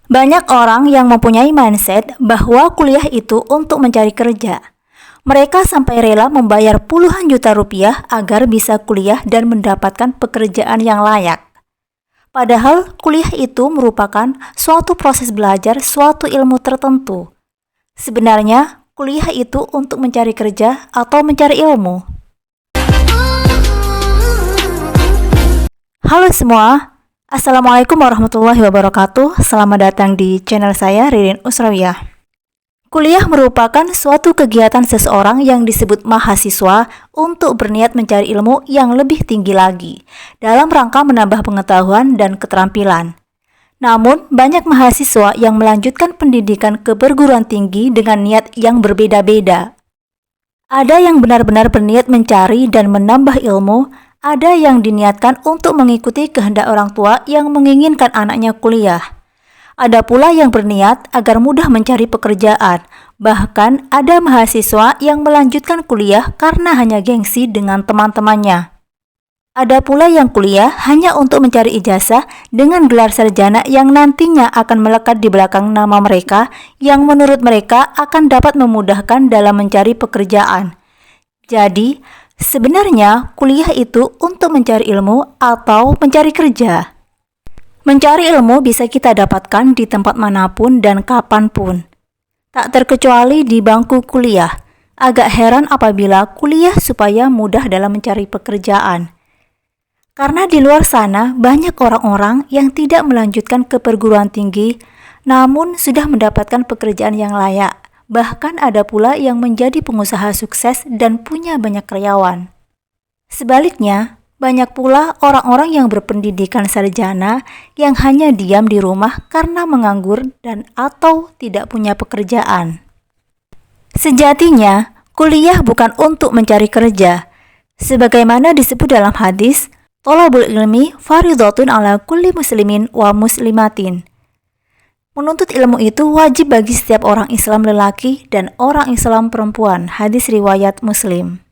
Banyak orang yang mempunyai mindset bahwa kuliah itu untuk mencari kerja. Mereka sampai rela membayar puluhan juta rupiah agar bisa kuliah dan mendapatkan pekerjaan yang layak. Padahal kuliah itu merupakan suatu proses belajar suatu ilmu tertentu. Sebenarnya, kuliah itu untuk mencari kerja atau mencari ilmu. Halo semua, Assalamualaikum warahmatullahi wabarakatuh. Selamat datang di channel saya, Ririn Usrawiyah. Kuliah merupakan suatu kegiatan seseorang yang disebut mahasiswa untuk berniat mencari ilmu yang lebih tinggi lagi, dalam rangka menambah pengetahuan dan keterampilan. Namun, banyak mahasiswa yang melanjutkan pendidikan ke perguruan tinggi dengan niat yang berbeda-beda. Ada yang benar-benar berniat mencari dan menambah ilmu, ada yang diniatkan untuk mengikuti kehendak orang tua yang menginginkan anaknya kuliah. Ada pula yang berniat agar mudah mencari pekerjaan. Bahkan ada mahasiswa yang melanjutkan kuliah karena hanya gengsi dengan teman-temannya. Ada pula yang kuliah hanya untuk mencari ijazah dengan gelar sarjana yang nantinya akan melekat di belakang nama mereka yang menurut mereka akan dapat memudahkan dalam mencari pekerjaan. Jadi, sebenarnya kuliah itu untuk mencari ilmu atau mencari kerja. Mencari ilmu bisa kita dapatkan di tempat manapun dan kapanpun. Tak terkecuali di bangku kuliah. Agak heran apabila kuliah supaya mudah dalam mencari pekerjaan. Karena di luar sana banyak orang-orang yang tidak melanjutkan ke perguruan tinggi, namun sudah mendapatkan pekerjaan yang layak. Bahkan ada pula yang menjadi pengusaha sukses dan punya banyak karyawan. Sebaliknya, banyak pula orang-orang yang berpendidikan sarjana yang hanya diam di rumah karena menganggur dan atau tidak punya pekerjaan. Sejatinya, kuliah bukan untuk mencari kerja. Sebagaimana disebut dalam hadis, "Thalabul ilmi fardhatun ala kulli muslimin wa muslimatin." Menuntut ilmu itu wajib bagi setiap orang Islam lelaki dan orang Islam perempuan. Hadis riwayat Muslim.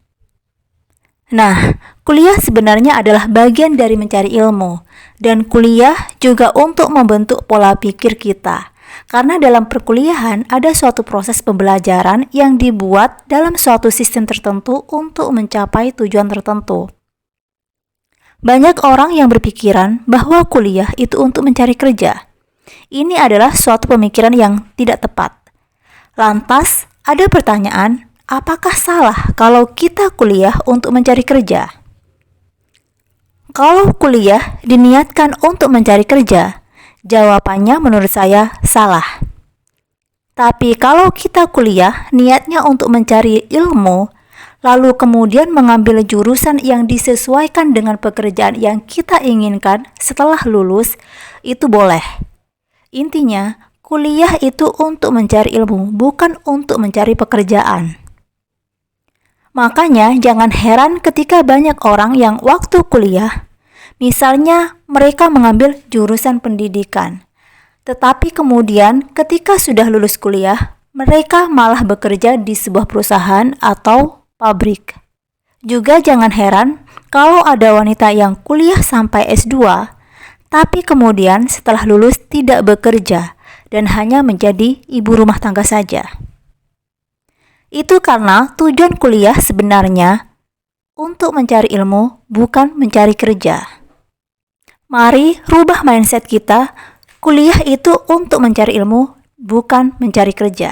Nah, kuliah sebenarnya adalah bagian dari mencari ilmu. Dan kuliah juga untuk membentuk pola pikir kita. Karena dalam perkuliahan ada suatu proses pembelajaran yang dibuat dalam suatu sistem tertentu untuk mencapai tujuan tertentu. Banyak orang yang berpikiran bahwa kuliah itu untuk mencari kerja. Ini adalah suatu pemikiran yang tidak tepat. Lantas, ada pertanyaan, apakah salah kalau kita kuliah untuk mencari kerja? Kalau kuliah diniatkan untuk mencari kerja, jawabannya menurut saya salah. Tapi kalau kita kuliah niatnya untuk mencari ilmu, lalu kemudian mengambil jurusan yang disesuaikan dengan pekerjaan yang kita inginkan setelah lulus, itu boleh. Intinya, kuliah itu untuk mencari ilmu, bukan untuk mencari pekerjaan. Makanya jangan heran ketika banyak orang yang waktu kuliah, misalnya mereka mengambil jurusan pendidikan, tetapi kemudian ketika sudah lulus kuliah, mereka malah bekerja di sebuah perusahaan atau pabrik. Juga jangan heran kalau ada wanita yang kuliah sampai S2, tapi kemudian setelah lulus tidak bekerja dan hanya menjadi ibu rumah tangga saja. Itu karena tujuan kuliah sebenarnya untuk mencari ilmu, bukan mencari kerja. Mari rubah mindset kita, kuliah itu untuk mencari ilmu, bukan mencari kerja.